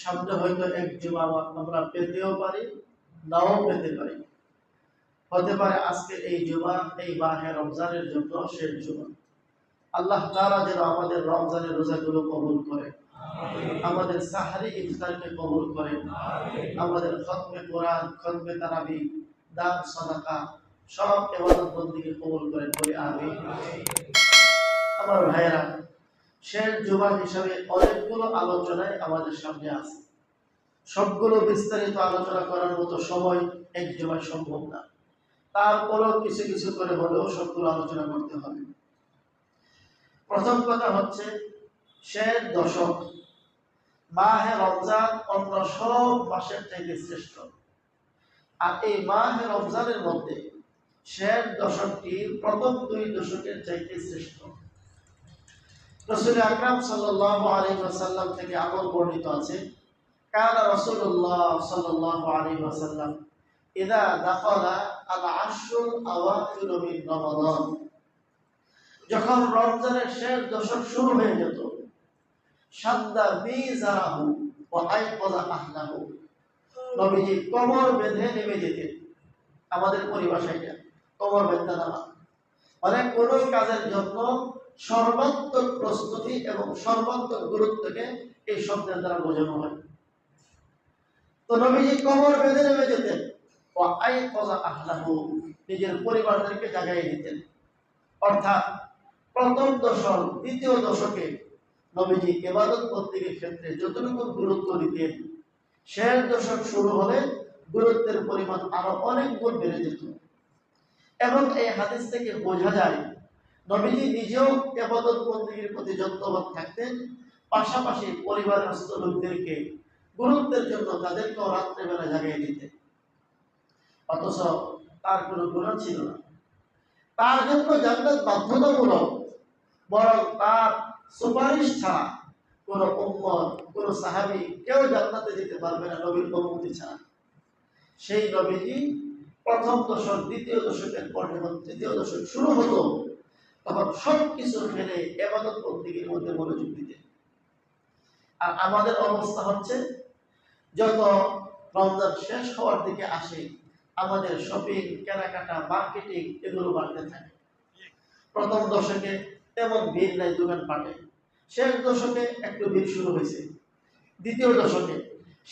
সামনে হয়তো এক জুমা আমরা পেতেও পারি, নাও পেতে পারি। হতে পারে আজকে এই জুমা এই মাহে রমজানের জন্য শেষ জুমা। আল্লাহ তাআলা যেন আমাদের রমজানের রোজাগুলো কবুল করেন, আমাদের সাহারি ইফতারকে কবুল করেন, আমাদের খতমে কোরআন, খতমে তারাবি, দান সাদাকা সব ইবাদত বন্দেগী কবুল করেন, বলি আমিন। আমার ভাইয়েরা, শেষ জুমা হিসাবে অনেকগুলো আলোচনায় আমাদের সামনে আছে। সবগুলো বিস্তারিত আলোচনা করার মতো সময় এক জুমায় সম্ভব না। তারপরেও কিছু কিছু করে হলেও সবগুলো আলোচনা করতে হবে। প্রথম কথা হচ্ছে শেষ দশক, মাহে রমজান অন্য সব মাসের থেকে শ্রেষ্ঠ। আর এই মাহে রমজানের মধ্যে শেষ দশকটি প্রথম দুই দশকের চাইতে শ্রেষ্ঠ। রাসূল আকরাম সাল্লাল্লাহু আলাইহি ওয়াসাল্লাম থেকে আমল বর্ণিত আছে, কানা রাসূলুল্লাহ সাল্লাল্লাহু আলাইহি ওয়াসাল্লাম ইযা দাখালা আল আশরুল আওয়াখির মিন রমাদান, যখন রমজানের শেষ দশক শুরু হয়ে যেত, শাদ্দা মিজারাহু ওয়া আইকাযা আহলাহু, নবীজি কোমর বেঁধে নেমে যেতেন। আমাদের পরিভাষায় এটা কোমর বেঁধে নামা, মানে কোনো কাজের জন্য সর্বাত্মক প্রস্তুতি এবং সর্বাত্মক গুরুত্বকে এই শব্দের দ্বারা বোঝানো হয়। তো নবীজি কোমর বেঁধে নেমে যেতেন, ওয়া আইকাযা আহলাহু, নিজের পরিবারদেরকে জাগাইয়ে দিতেন। অর্থাৎ প্রথম দশক দ্বিতীয় দশকে নবীজি ইবাদত বন্দেগীর ক্ষেত্রে যতটুকু গুরুত্ব দিতেন, শেষ দশক শুরু হলে গুরুত্বের পরিমাণ আরো অনেক গুণ বেড়ে যেত। এবং এই হাদিস থেকে বোঝা যায় নবীজি নিজেও ইবাদত বন্দেগীর প্রতি যত্নবান থাকতেন, পাশাপাশি পরিবারস্থ লোকদেরকে গুরুত্বের জন্য তাদেরকেও রাত্রেবেলা জাগিয়ে দিতেন। অথচ তার কোনো গুনাহ ছিল না, তার জন্য জান্নাত বাধ্যতামূলক, বরং তার সুপারিশ ছাড়া কোন উম্মত, কোন সাহাবী কেউ জান্নাতে যেতে পারবে না নবীর অনুমতি ছাড়া। সেই নবীজি প্রথম দশক দ্বিতীয় দশকের পর যখন তৃতীয় দশক শুরু হতো, তখন সবকিছু ফেলে ইবাদত বন্দেগীর মধ্যে মনোযোগ দিতেন। আর আমাদের অবস্থা হচ্ছে, যত রমজান শেষ হওয়ার দিকে আসে আমাদের শপিং, কেনাকাটা, মার্কেটিং এগুলো বাড়তে থাকে। প্রথম দশকে তেমন ভিড় নাই দোকানপাটে, শেষ দশকে একটু ভিড় শুরু হয়েছে। দ্বিতীয় দশকে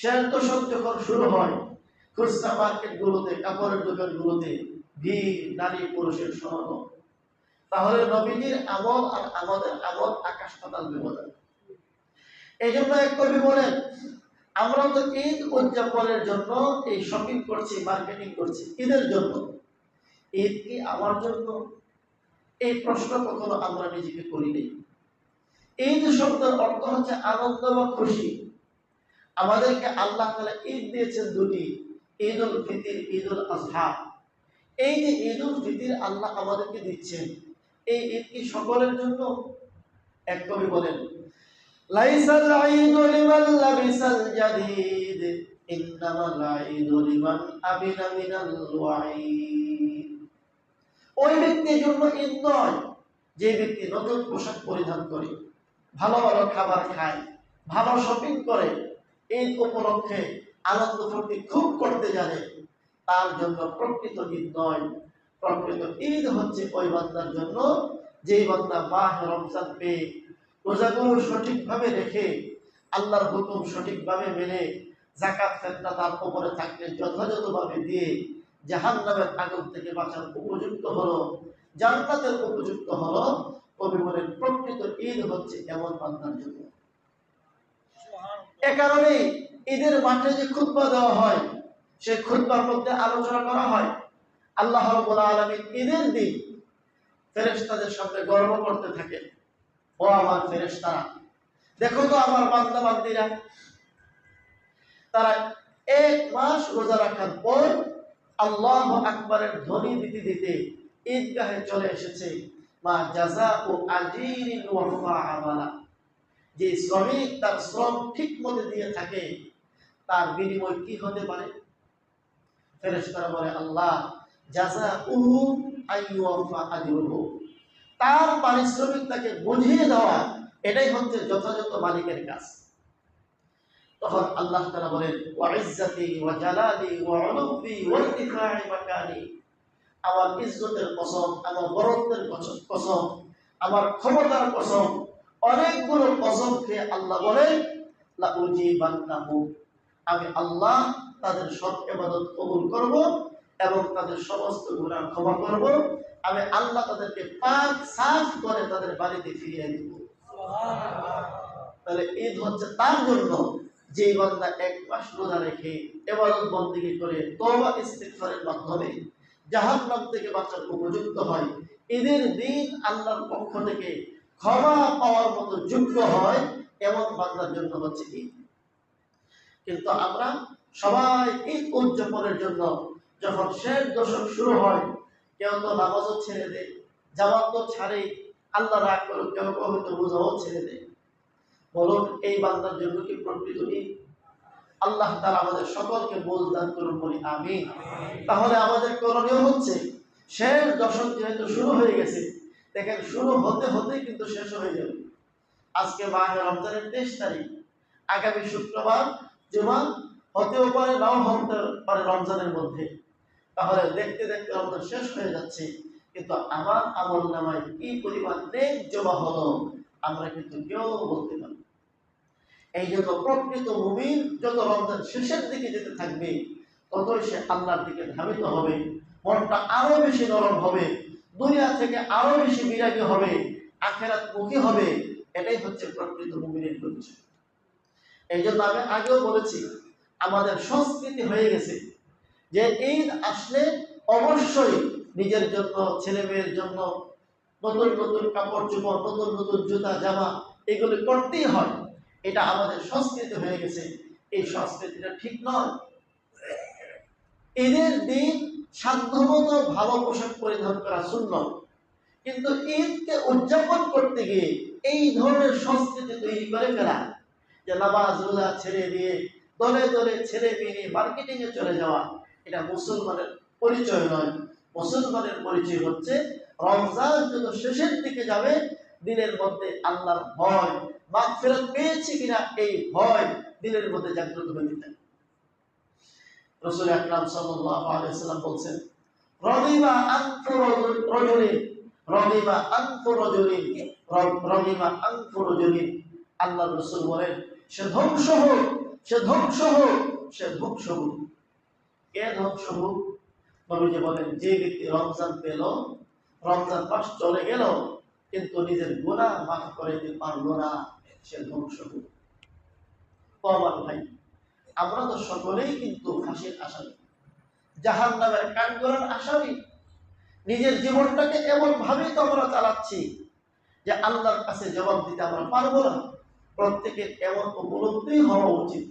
শেষ দশক যখন শুরু হয়, খুচরা মার্কেটগুলোতে, কাপড়ের দোকানগুলোতে ভিড়, নারী পুরুষের সমাগম। তাহলে নবীজির আমল আর আমাদের আমল আকাশ পাতাল ব্যবধান। এই জন্য এক কবি বলেন, আমরা তো ঈদ উদযাপনের জন্য এই শপিং করছি, মার্কেটিং করছি ঈদের জন্য, ঈদ কি আমার জন্য? এই প্রশ্ন কখনো আমরা নিজেকে করিনি। ঈদ শব্দের অর্থ হচ্ছে আনন্দ বা খুশি। আমাদেরকে আল্লাহ তাআলা ঈদ দিয়েছেন দুটি, ঈদুল ফিতর, ঈদুল আযহা। এই যে ঈদুল ফিতর আল্লাহ আমাদেরকে দিচ্ছেন, এই ঈদ কি সকলের জন্য? এক কবি বলেন, লাইসাল ঈদু লিমান লাবিসাল জাদীদ, ইন্নামাল ঈদু লিমান আমিনা মিনাল ওয়াঈদ। ওই ব্যক্তির জন্য ঈদ নয় যে ব্যক্তি নতুন পোশাক পরিধান করে, ভালো ভালো খাবার খায়, ভালো শপিং করে, ঈদ উপলক্ষে আনন্দ ফুর্তি খুব করতে জানে, তার জন্য প্রকৃত ঈদ নয়। প্রকৃত ঈদ হচ্ছে ওই বান্দার জন্য যেই বান্দা মাহে রমজান পেয়ে রোজাগুলো সঠিকভাবে রেখে, আল্লাহর হুকুম সঠিকভাবে মেনে, যাকাত ফিতরা তার উপরে থাকলে যথাযথভাবে দিয়ে জাহান্নামের আগুন থেকে বাঁচার উপযুক্ত হলো, জান্নাতের উপযুক্ত হলো। কবি বলেন প্রকৃত ঈদ হচ্ছে এমন বান্দার জন্য। এ কারণে ঈদের মাঠে যে খুতবা দেওয়া হয়, সেই খুতবার মধ্যে আলোচনা করা হয় আল্লাহ রাব্বুল আলামিন ঈদের দিন ফেরেশতাদের সামনে গর্ব করতে থাকে, ও আমার ফেরেশতারা, দেখো তো আমার বান্দা বান্দীরা, তারা এক মাস রোজা রাখার পর আল্লাহু আকবারের ধ্বনি দিতে দিতে ঈদগাহে চলে এসেছে। মা জাযাউ আজীরিন ওয়াফা আমালা, যে শ্রমিক তার শ্রম ঠিক মতো দিয়ে থাকে, তার বিনিময় কি হতে পারে? ফেরেশতারা বলে, আল্লাহ জাযাউহু আইয়ুফা আজরুহু, তার পারিশ্রমিক তাকে বুঝিয়ে দেওয়া, এটাই হচ্ছে যথাযথ মালিকের কাজ। তখন আল্লাহ তাআলা বলেন ওয়া ইজ্জাতি ওয়া জালালি ওয়া উলুবি ওয়া ইরতিফা'i মাকানি, আমার ইজ্জতের কসম, আমার বরত্বের কসম, আমার ক্ষমতার কসম, অনেকগুলো কসম খেয়ে আল্লাহ বলেন লা উজিবান্নাহু, আমি আল্লাহ তাদের সব ইবাদত কবুল করব এবং তাদের সমস্ত গুনাহ ক্ষমা করব। আমি আল্লাহ তাদেরকে পাক সাফ করে তাদের বাড়িতে ফিরিয়ে দেব। সুবহানাল্লাহ। তাহলে ঈদ হচ্ছে তার জন্য যে বান্দা এক মাস রোজা রেখে ইবাদত বন্দেগী করে তওবা ইস্তিগফারের মাধ্যমে জাহান্নাম থেকে বাঁচার উপযুক্ত হয়। ঈদের দিন আল্লাহর পক্ষ থেকে ক্ষমা পাওয়ার মতো যোগ্য হয়, এমন বান্দার জন্য হচ্ছে ঈদ। কিন্তু আমরা সবাই ঈদ উদযাপনের জন্য যখন শেষ দশক শুরু হয়, কেউ তো নামাজও ছেড়ে দেয়, জামাত তো ছাড়ে, আল্লাহ রাগ করে কেউ কেউ হয়তো রোজাও ছেড়ে দেয়। বলুন এই বান্দার জন্য কি প্রকৃত ঈদ? আল্লাহ তাআলা আমাদের সকলকে বোঝ দান করুন, বলি আমিন। তাহলে আমাদের করণীয় হচ্ছে শেষ দশক যেহেতু শুরু হয়ে গেছে, দেখেন শুরু হতে হতেই কিন্তু শেষ হয়ে যাবে। আজকে মাহে রমজানের 23 তারিখ, আগামী শুক্রবার জুমা, হতেও পারে নাও হতে পারে রমজানের মধ্যে। তাহলে দেখতে দেখতে রমজান শেষ হয়ে যাচ্ছে, কিন্তু আমার আমল নামায় কি পরিমাণ নেক জমা হলো আমরা কিন্তু কেউ বলতে পারি। এই জন্য প্রকৃত মুমিন যত রমজান শেষের দিকে যেতে থাকবে, ততই সে আল্লাহর দিকে ধাবিত হবে, মনটা আরো বেশি নরম হবে, দুনিয়া থেকে আরো বেশি বিরাগী হবে, আখিরাত মুখী হবে। এটাই হচ্ছে প্রকৃত মুমিনের পরিচয়। এই জন্য আমি আগেও বলেছি, আমাদের সংস্কৃতি হয়ে গেছে যে ঈদ আসলে অবশ্যই নিজের জন্য, ছেলে মেয়ের জন্য নতুন নতুন কাপড় চোপড়, নতুন নতুন জুতা জামা এগুলো করতেই হয়। এটা আমাদের সংস্কৃতি হয়ে গেছে। এই সংস্কৃতিটা ঠিক নয়। ঈদের দিন সাধ্যমতো ভালো পোশাক পরিধান করা সুন্নাত, কিন্তু ঈদকে উদযাপন করতে গিয়ে এই ধরনের সংস্কৃতি তৈরি করে ফেলা, যে নামাজ রোজা ছেড়ে দিয়ে দলে দলে ছেলে মেয়ে মার্কেটিং এ চলে যাওয়া, এটা মুসলমানের পরিচয় নয়। মুসলমানের পরিচয় হচ্ছে রমজান যত শেষের দিকে যাবে, দিনের মধ্যে আল্লাহর ভয়, মাগফিরাত পেয়েছি কিনা এই ভয় দিনের মধ্যে জাগ্রত হয়ে থাকে। রাসূল আকরাম সাল্লাল্লাহু আলাইহি ওয়াসাল্লাম বলেন, রাগিবা আনফু রাজুলিন, রাগিবা আনফু রাজুলিন, রাগিবা আনফু রাজুলিন। আল্লাহর রাসূল বলেন, সে ধ্বংস হোক, সে ধ্বংস হোক, সে ধ্বংস হোক। কে ধ্বংস হোক? নবীজি বলেন, যে ব্যক্তি রমজান পেল, রমজান মাস চলে গেল, কিন্তু নিজের গুনাহ মাফ করে দিতে পারলো না, সে ধ্বংস হোক। আমার ভাই, আমরা তো সকলেই কিন্তু ফাঁসির আসামি, জাহান্নামের কাঠগড়ার আসামি। নিজের জীবনটাকে এমন ভাবেই তো আমরা চালাচ্ছি যে আল্লাহর কাছে জবাব দিতে আমরা পারবো না। প্রত্যেকের এমন উপলব্ধি হওয়া উচিত।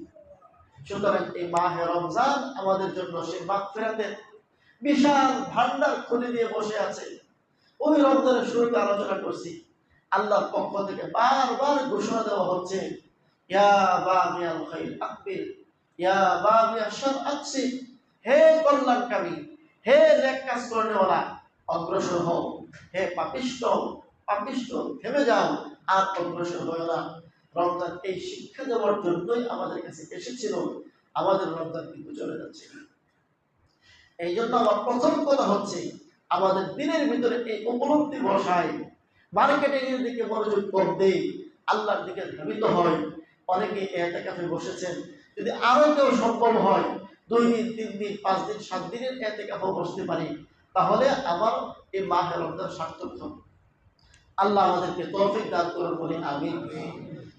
সুতরাং এই মাহে রমজান আমাদের জন্য সেই মাগফিরাতের বিশাল ভান্ডার খুলে দিয়ে বসে আছে। ওই রমজানের শুরুতে আলোচনা করছি, আল্লাহর পক্ষ থেকে বারবার ঘোষণা দেওয়া হচ্ছে, ইয়া বাগিয়াল খাইর আকবিল, ইয়া বাগিয়াশ শার আকসির, হে কল্যাণকামী, হে নেক কাজ করেওয়ালা, অগ্রসর হও। হে পাপিষ্ঠ, পাপিষ্ঠ, থেমে যাও, আর অগ্রসর হও না। রমজান এই শিক্ষা দেওয়ার জন্যই আমাদের কাছে এসেছিল। আমাদের রমজান কিন্তু চলে যাচ্ছে। এই জন্য আমার প্রথম কথা হচ্ছে, আমাদের দিনের ভিতরে এই উপলব্ধি বসায়, মার্কেটিং এর দিকে মনোযোগ কম দেই, আল্লাহর দিকে ধাবিত হয়। অনেকে ইতিকাফে বসেছেন, যদি আরো কেউ সম্ভব হয় 2 দিন 3 দিন 5 দিন 7 দিনের ইতিকাফে বসতে পারি, তাহলে আমার এই মাহে রমজান সার্থক হবে। আল্লাহ আমাদেরকে তৌফিক দান করুন, বলি আমিন।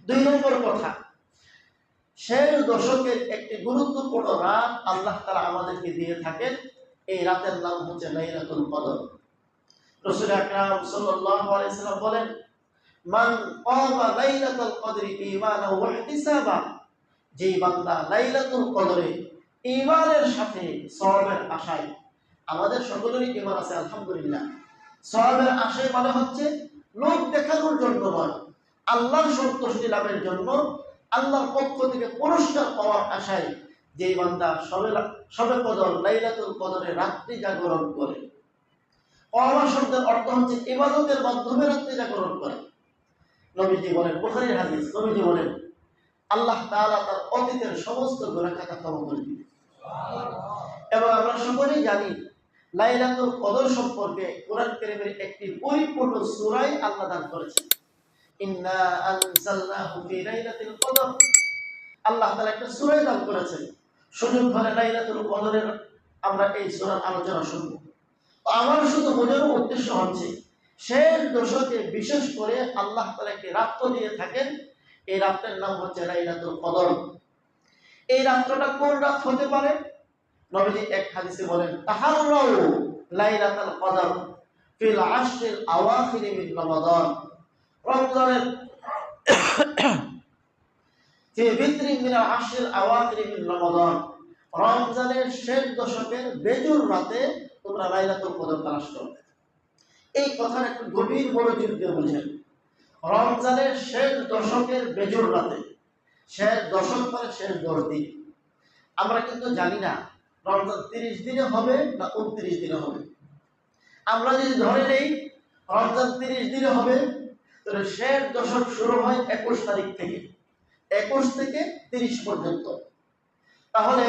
2 নম্বর কথা, শেষ দশকের একটি গুরুত্বপূর্ণ রাত আল্লাহ তাআলা আমাদেরকে দিয়ে থাকেন। এই রাতের নাম হচ্ছে লাইলাতুল কদর। রাসূল আকরাম সাল্লাল্লাহু আলাইহি ওয়াসাল্লাম বলেন, মান ক্বামা লাইলাতুল কদরি ঈমানাও ওয়া ইহতিসাবান, যেই বান্দা লাইলাতুল কদরে ঈমানের সাথে সওয়াবের আশায়, আমাদের সকলেরই ঈমান আছে আলহামদুলিল্লাহ, সওয়াবের আশায় মানে হচ্ছে লোক দেখানোর জন্য নয়, আল্লাহর সন্তুষ্টি লাভের জন্য, আল্লাহর পক্ষ থেকে পুরস্কার পাওয়ার আশায় যেই বান্দা শবে কদর লাইলাতুল কদরে রাত্রি জাগরণ করে। ক্বামা শব্দের অর্থ হচ্ছে ইবাদতের মাধ্যমে রাত্রি জাগরণ করে। নবীজি বলেন, বুখারীর হাদিস, নবীজি বলেন, আল্লাহ তাআলা তার অতীতের সমস্ত গুনাহ খাতা ক্ষমা করে দিবেন। এবং আমরা সকলেই জানি লাইলাতুল কদর সম্পর্কে কোরআন কারীমের একটি পরিপূর্ণ সূরাই আল্লাহ দান করেছেন। ইন্না আনজালনাহু ফি লাইলাতুল কদর। আল্লাহ তাআলা একটা সূরা দান করেছেন। সুযোগ হলে লাইলাতুল কদরের আমরা এই সূরার আলোচনা শুনব। তো আমার শুধু বোঝানোর উদ্দেশ্য হচ্ছে শেষ দশকে বিশেষ করে আল্লাহ তাআলা একটি রাত্র দিয়ে থাকেন। এই রাতের নাম হচ্ছে লাইলাতুল কদর। এই রাতটা কোন রাত হতে পারে? নবীজি এক হাদিসে বলেন, তাহাররাউ লাইলাতুল কদর ফিল আশরিল আওয়াখির মিন রমাদান। রমজানের ফি বিত্রি মিন আশরিল আওয়াখির মিন রমাদান। রমজানের শেষ দশকের বেজুর রাতে তোমরা লাইলাতুল কদর তালাশ করবে। এই কথার একটু গভীর মনোযোগ দিয়ে বুঝেন। রমজানের শেষ দশকের বেজুর রাতে, শেষ দশক মানে শেষ 10 দিন। আমরা কিন্তু জানি না রমজান 30 দিনে হবে না 29 দিনে হবে। আমরা যদি ধরে নেই রমজান 30 দিনে হবে, তাহলে শেষ দশক শুরু হয় 21 তারিখ থেকে, 21 থেকে 30 পর্যন্ত। তাহলে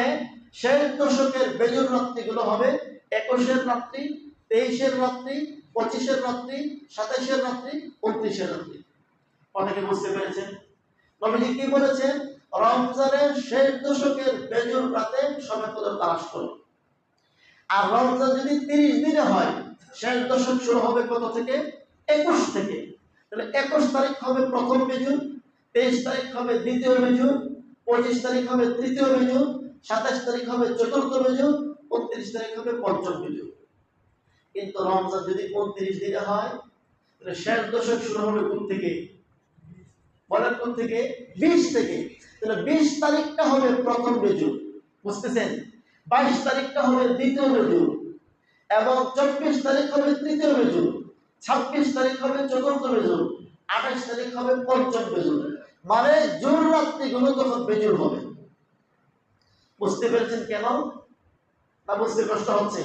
শেষ দশকের বেজুর রাত্রিগুলো হবে 21-এর রাত্রি, 23-এর রাত্রি, 25-এর রাত্রি, 27-এর রাত্রি, 29-এর রাত্রি। অনেকে বুঝতে পেরেছেন নবীজি কি বলেছেন? রমজানের শেষ দশকের বেজুর রাতে শবে কদর তালাশ করো। আর রমজান যদি 30 দিনে হয়, শেষ দশক শুরু হবে কত থেকে? 21 থেকে। তাহলে 21 তারিখ হবে প্রথম বেজুর, 23 তারিখ হবে দ্বিতীয় বেজুর, 25 তারিখ হবে তৃতীয় বেজুর, 27 তারিখ হবে চতুর্থ বেজুর, 29 তারিখ হবে পঞ্চম বেজুর। কিন্তু রমজান যদি 29 দিনে হয়, তাহলে শেষ দশক শুরু হবে কোন থেকে? বলেন কোন থেকে? 20 থেকে। তাহলে 20 তারিখটা হবে প্রথম বেজুর, বুঝতেছেন? 22 তারিখটা হবে দ্বিতীয় বেজুর, এবং 24 তারিখ হবে তৃতীয় বেজুর, 26 তারিখ হবে চতুর্থ বেজুর, 28 তারিখ হবে পঞ্চম বেজুর। মানে জোর রাত্রিগুলো তখন বেজুর হবে। বুঝতে পেরেছেন কেন? না বুঝতে কষ্ট হচ্ছে?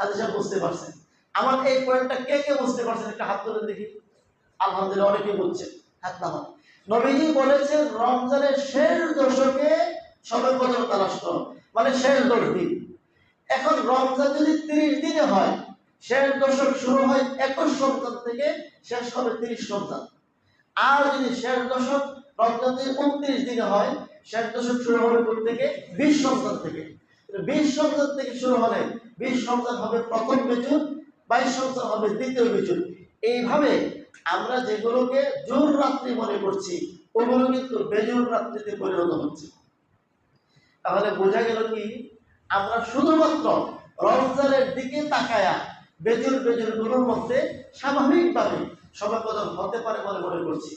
আচ্ছা, বুঝতে পারছেন? আমার এই পয়েন্টটা কে কে বুঝতে পারছেন একটা হাত তুলে দেখি। আলহামদুলিল্লাহ, অনেকে বুঝছেন, হাত নামান। নবীজি বলেছেন রমজানের শেষ দশকে শবে কদর তালাশ করো, মানে শেষ 10 দিন। এখন রমজান যদি 30 দিনে হয়, শেষ দশক শুরু হয় 21 রমজান থেকে, শেষ হবে 30 রমজান। আর যদি শেষ দশক রমজান যদি 29 দিনে হয়, শেষ দশক শুরু হবে কোন থেকে? 20 রমজান থেকে। 20 রমজান থেকে শুরু হলে 20 রমজান হবে প্রথম বেজুর, 22 রমজান হবে দ্বিতীয় বেজুর। এইভাবে আমরা যেগুলোকে জোর রাত্রি মনে করছি, ওগুলো কিন্তু বেজুর রাত্রিতে পরিণত হচ্ছে। তাহলে বোঝা গেল কি, আমরা শুধুমাত্র রমজানের দিকে তাকায়া বেজুর গুলোর মধ্যে স্বাভাবিকভাবে শবে কদর হতে পারে বলে মনে করছি।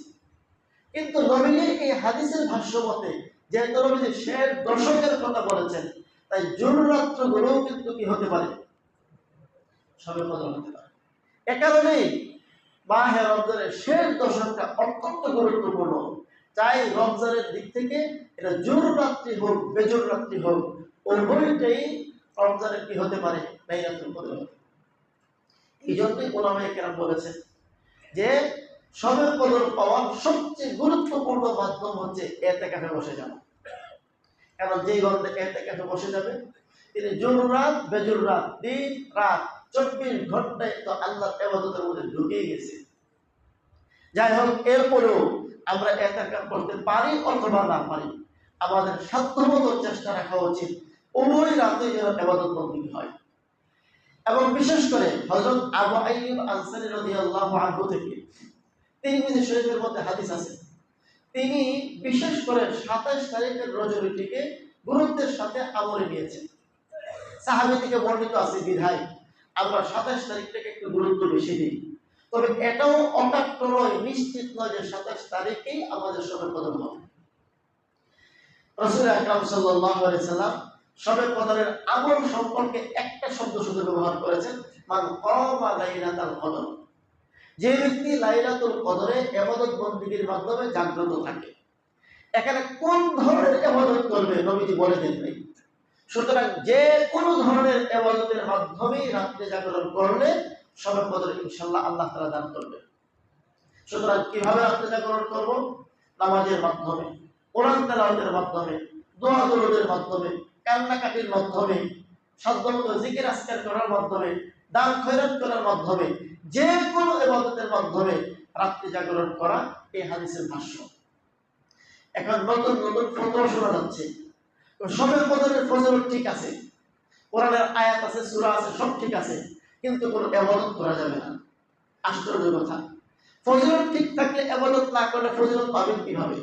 কিন্তু নবীজি এই হাদিসের ভাষ্য মতে যেহেতু নবীজি শেষ দশকের কথা বলেছেন, তাই জোর রাত্র গুলোও কিন্তু কি হতে পারে? শবে কদর হতে পারে। এ কারণেই মাহে রমজানের শেষ দশকটা অত্যন্ত গুরুত্বপূর্ণ। চাই রমজানের দিক থেকে এটা জোর রাত্রি হোক বেজোর রাত্রি হোক, উভয়টাই রমজানের কি হতে পারে? লাইলাতুল কদর। এই জন্যই উলামায়ে কেরাম বলেছেন যে শবে কদর পাওয়ার সবচেয়ে গুরুত্বপূর্ণ মাধ্যম হচ্ছে ইতিকাফে বসে যাওয়া। কারণ যেই বান্দা ইতিকাফে বসে যাবে, তিনি জোর রাত বেজোর রাত, দিন রাত 24 ঘন্টায় তো আল্লাহর ইবাদতের মধ্যে ঢুকে গেছে। যাই হোক, এরপরেও আমরা ইতিকাফ করতে পারি অথবা না পারি, আমাদের সাধ্যমতো চেষ্টা রাখা উচিত উভয় রাতে যেন ইবাদত বন্দী হয়। এবং বিশেষ করে হযরত আবু আইয়ুব আনসারী রাদিয়াল্লাহু আনহু থেকে তিরমিজি শরীফের মধ্যে হাদিস আছে, তিনি বিশেষ করে 27 তারিখের রজনীটিকে গুরুত্বের সাথে আমলে নিয়েছেন। সাহাবী থেকে বর্ণিত আছে বিধায় আমরা 27 তারিখটাকে একটু গুরুত্ব বেশি দিই। তবে এটাও অকাট্য নয়, নিশ্চিত নয় যে 27 তারিখেই আমাদের শবে কদর হবে। রাসূল আকরাম সাল্লাল্লাহু আলাইহি সাল্লাম শবে কদরের আমল সম্পর্কে একটা শব্দ শুধু ব্যবহার করেছেন, মান কামা লাইলাতুল কদর। যে ব্যক্তি লাইলাতুল কদরে ইবাদত বندگির মাধ্যমে জাগ্রত থাকে। এখানে কোন ধরনের ইবাদত করবে নবীজি বলে দেন নাই। সুতরাং যে কোন ধরনের ইবাদতের মাধ্যমেই রাতে জাগরণ করলে শবে কদর ইনশাআল্লাহ আল্লাহ তাআলা দান করবে। সুতরাং কিভাবে রাতে জাগরণ করব? নামাজের মাধ্যমে, কোরআন তেলাওয়াতের মাধ্যমে, দোয়া দরুদের মাধ্যমে, কান্নাকাটির মাধ্যমে, সাধ্যমতো জিকির আজকার করার মাধ্যমে, দান খয়রাত করার মাধ্যমে, যে কোনো ইবাদতের মাধ্যমে রাত্রি জাগরণ করা এই হাদিসের ভাষ্য। এখন নতুন নতুন ফতোয়া শোনা যাচ্ছে, সবে কদরের ফজিলত ঠিক আছে, কোরআনের আয়াত আছে, সূরা আছে, সব ঠিক আছে, কিন্তু কোনো ইবাদত করা যাবে না। আশ্চর্য কথা, ফজিলত ঠিক থাকলে ইবাদত না করলে ফজিলত পাবেন কিভাবে?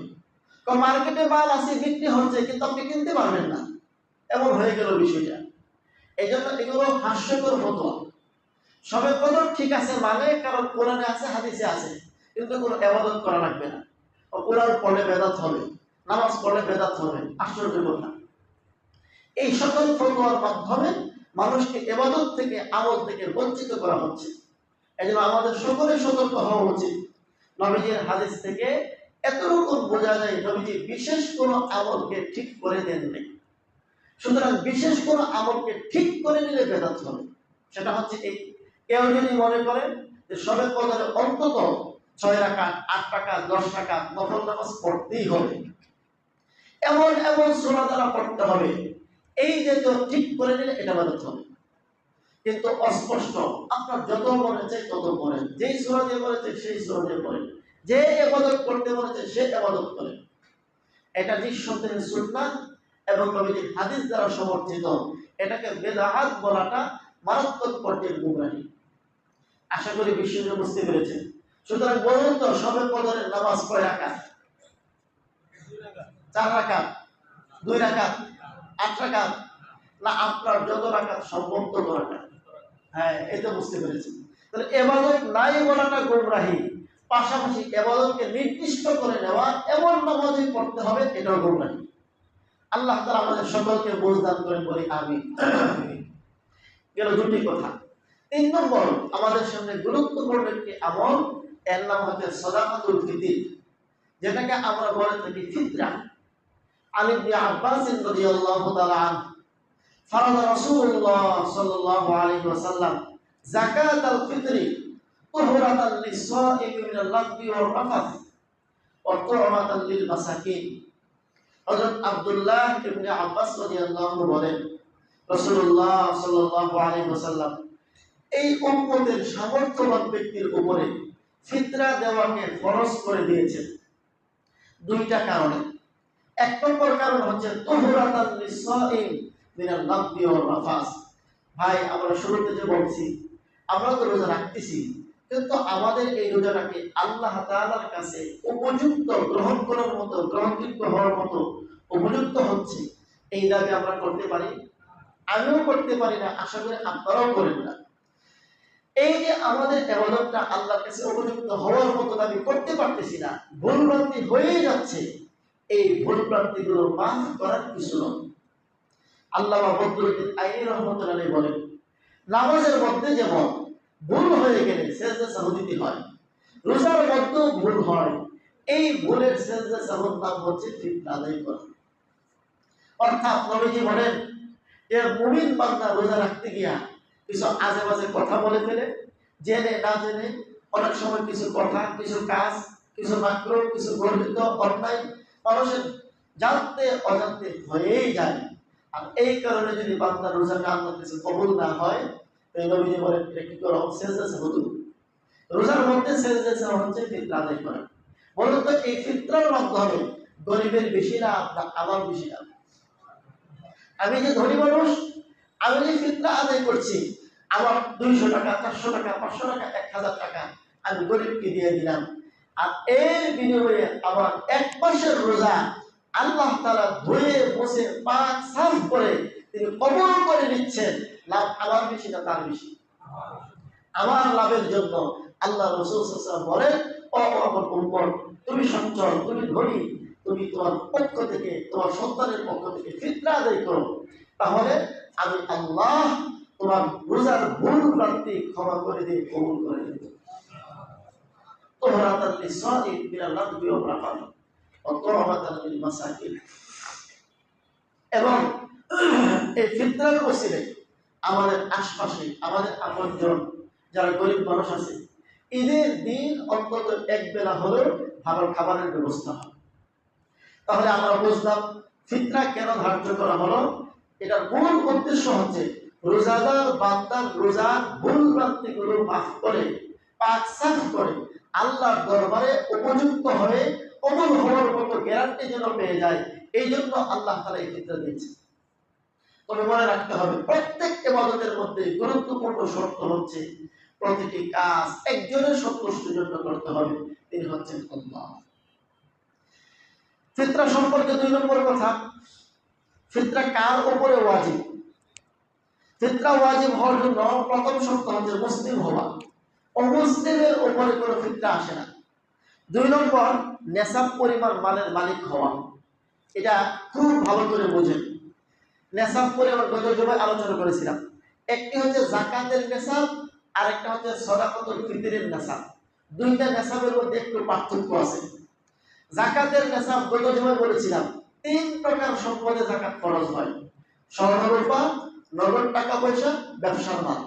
কারণ মার্কেটে মাল আছে, বিক্রি হচ্ছে, কিন্তু আপনি কিনতে পারবেন না, এমন হয়ে গেল বিষয়টা। এই জন্য এগুলো হাস্যকর ফতোয়া। সবে কদর ঠিক আছে মানে, কারণ কোরআনে আছে, হাদিসে আছে, কিন্তু কোনো ইবাদত করা লাগবে না। কোরআন পড়লে বেদাত হবে, নামাজ পড়লে বেদাত হবে। আশ্চর্য কথা। এই সকল ফতোয়ার মাধ্যমে মানুষকে ইবাদত থেকে, আমল থেকে বঞ্চিত করা হচ্ছে। এজন্য আমাদের সকলের সতর্ক হওয়া উচিত। নবীজির হাদিস থেকে এতটুকু বোঝা যায়, নবীজি বিশেষ কোনো আমলকে ঠিক করে দেননি। সুতরাং বিশেষ কোনো আমলকে ঠিক করে নিলে বেদাত হবে। সেটা হচ্ছে এই, কেউ যদি মনে করেন যে সবে কদরে অন্তত 6 রাকাত, 8 রাকাত, 10 রাকাত নফল নামাজ পড়তেই হবে, এমন এমন সূরা দ্বারা পড়তে হবে, এই যে তো ঠিক করে নিলে এটা বেদাত হবে। কিন্তু অস্পষ্ট, আপনার যত মনে চাই তত পড়েন, যেই সূরা দিয়ে বলেছে সেই সূরা দিয়ে পড়েন, যে ইবাদত করতে বলেছে সে ইবাদত করেন। এটা নিঃসন্দেহে সুন্নাত এবং নবীজির হাদিস দ্বারা সমর্থিত। এটাকে বেদাত বলাটা মারাত্মক পর্যায়ের গুমরাহি। আশা করি বিষয়টা বুঝতে পেরেছেন। সুতরাং বলুন তো, সবে কদরের নামাজ কয় রাকাত? 4 রাকাত, 2 রাকাত, 8 রাকাত, না আপনার যত রাকাত সম্ভব তত রাকাত? হ্যাঁ, এটা বুঝতে পেরেছি। তাহলে ইবাদত নাই বলাটা গুমরাহি, পাশাপাশি ইবাদতকে নির্দিষ্ট করে নেওয়া, এমন নামাজই পড়তে হবে, এটাও গুমরাহি। আল্লাহ তাআলা আমাদের সকলকে বুঝ দান করেন, বলি আমিন। গেল দুটি কথা। 3 নম্বর আমাদের সামনে গুরুত্বপূর্ণ একটি আমল, এর নাম হচ্ছে সাদাকাতুল ফিতর, যেটাকে আমরা বলে থাকি ফিতরা। আলী ইবনে আব্বাস রাদিয়াল্লাহু তাআলা আনহু ফারাদা রাসূলুল্লাহ সাল্লাল্লাহু আলাইহি ওয়াসাল্লাম যাকাতাল ফিতরি তুহরাতাল লিস-সাইমি মিনাল লাগবি ওয়ার রাফাস ওয়া তু'মাতাল লিল মাসাকিন। হযরত আব্দুল্লাহ ইবনে আব্বাস রাদিয়াল্লাহু আনহু বলেন, রাসূলুল্লাহ সাল্লাল্লাহু আলাইহি ওয়াসাল্লাম এই উম্মতের সামর্থ্যবান ব্যক্তির উপরে ফিতরা দেওয়াকে ফরজ করে দিয়েছেন 2টা কারণে। 1 নম্বর কারণ হচ্ছে তুহরাতাল লিস-সাইম মিনাল লাগবি ওয়ার রাফাস। ভাই, আমরা শুরুতে যে বলছি, আমরা তো রোজা রাখতেছি, কিন্তু আমাদের এই রোজাটাকে আল্লাহ তাআলার কাছে উপযুক্ত, গ্রহণ করার মতো, গ্রহণযোগ্য হওয়ার মতো উপযুক্ত হচ্ছে, এই দাবি আমরা করতে পারি? আমিও করতে পারি না, আশা করি আপনারাও করেন না। এই যে আমাদের ইবাদতটা আল্লাহর কাছে উপযুক্ত হওয়ার মতো দাবি করতে পারতেছি না, ভুলভ্রান্তি হয়ে যাচ্ছে, এই ভুলভ্রান্তিগুলো মাফ করার কিছু নয়। আল্লামা বদরুদ্দিন আইনি রাহমাতুল্লাহ আলাইহি বলেন, নামাজের মধ্যে যেমন ভুল হয়ে গেলে সেজদা সাহু দিতে হয়, রোজার মধ্যেও ভুল হয়, এই ভুলের সেজদা সাহুর নাম হচ্ছে ফিতরা আদায় করা। অর্থাৎ নবীজি বলেন, যে মুমিন বান্দা রোজা রাখতে গিয়া কিছু আজে বাজে কথা বলে ফেলে, জেনে না জেনে, অনেক সময় কিছু কথা, কিছু কাজ, কিছু মাকরুহ, কিছু গর্হিত অন্যায় মানুষের জানতে অজান্তে হয়েই যায়। আর এই কারণে যদি বান্দা রোজাটা আল্লাহর কাছে কবুল না হয়, তাই নবীজি বলেন, এটা কি করা? সেজদা সাহু। রোজার মধ্যে সেজদা সাহু হচ্ছে ফিতরা আদায় করা। বলুন তো, এই ফিতরার মাধ্যমে গরিবের বেশি না আপনার, আমার বেশি না? আমি যে ধনী মানুষ, আমি যে ফিতরা আদায় করছি, আমার 200 টাকা, 400 টাকা, 500 টাকা, 1000 টাকা আমি গরিবকে দিয়ে দিলাম, আর এর বিনিময়ে আমার 1 মাসের রোজা আল্লাহ তাআলা ধুয়ে মুছে পাক সাফ করে তিনি কবুল করে নিচ্ছেন। লাভ আমার বেশি না তার বেশি? আমার লাভের জন্য আল্লাহ রাসূল সাল্লাল্লাহু আলাইহি ওয়াসাল্লাম বলেন, ও আমার উম্মত, তুমি সচ্ছল, তুমি ধনী, তুমি তোমার পক্ষ থেকে, তোমার সন্তানের পক্ষ থেকে ফিতরা আদায় করো, তাহলে আমি আল্লাহ তোমার রোজার ভুল ভ্রান্তি ক্ষমা করে দিয়ে কবুল করে দেব। তুহরাতাল লিস-সাইম মিনাল লাগবি ওয়ার রাফাস ওয়া তু'মাতাল লিল মাসাকিন। এবং এই ফিতরার ওসিলায় আমাদের আশপাশে, আমাদের আপনজন যারা গরিব মানুষ আছে, ঈদের দিন অন্তত 1 বেলা হলেও খাবারের ব্যবস্থা হয়। তাহলে আমরা বুঝলাম ফিতরা কেন ধার্য করা হলো। এটার মূল উদ্দেশ্য হচ্ছে রোজাদার বান্দার রোজার ভুল ভ্রান্তিগুলো মাফ করে, পাক সাফ করে আল্লাহর দরবারে উপযুক্ত হয়ে কবুল হওয়ার মতো গ্যারান্টি যেন পেয়ে যায়, এই জন্য আল্লাহ তাআলা এই ফিতরা দিয়েছে। তবে মনে রাখতে হবে প্রত্যেক ইবাদতের মধ্যে গুরুত্বপূর্ণ শর্ত হচ্ছে প্রতিটি কাজ একজনের সন্তুষ্টির জন্য করতে হবে, তিনি হচ্ছেন আল্লাহ। ফিতরা সম্পর্কে 2 নম্বর কথা, ফিতরা কার উপরে ওয়াজিব। ফিতরা ওয়াজিব হওয়ার জন্য প্রথম শর্ত হচ্ছে মুসলিম হওয়া। অমুসলিমের উপরে কোনো ফিতরা আসে না। 2 নম্বর নেসাব পরিমাণ মালের মালিক হওয়া। এটা খুব ভালো করে বোঝেন। নেসাব পরিমাণ গত জমায় আলোচনা করেছিলাম। একটি হচ্ছে যাকাতের নেসাব, আর একটা হচ্ছে সাদাকাতুল ফিতরের নেসাব। দুইটা নেসাবের মধ্যে একটু পার্থক্য আছে। যাকাতের নেসাব গত জমায় বলেছিলাম 3 প্রকার সম্পদে যাকাত খরচ হয়: স্বর্ণ রূপা, নগদ টাকা পয়সা, ব্যবসার মাল।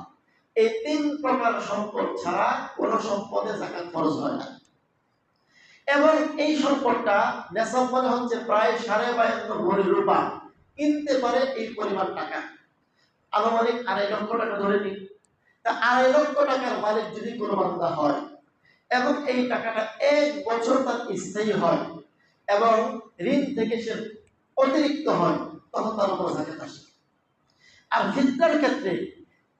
এই 3 প্রকার সম্পদ ছাড়া কোনো সম্পদে যাকাত খরচ হয় না। এবং এই সম্পদটা নেসাব মানে হচ্ছে প্রায় 52.5 ভরি রূপা কিনতে পারে এই পরিমাণ টাকা, আনুমানিক 2.5 লক্ষ টাকা ধরে নিই। তা 2.5 লক্ষ টাকার মালিক যদি কোনো বান্দা হয় এবং এই টাকাটা 1 বছর তার স্থায়ী হয় এবং ঋণ থেকে সে অতিরিক্ত হয়, তখন তার উপর যাকাত আসে। আর ফিতরার ক্ষেত্রে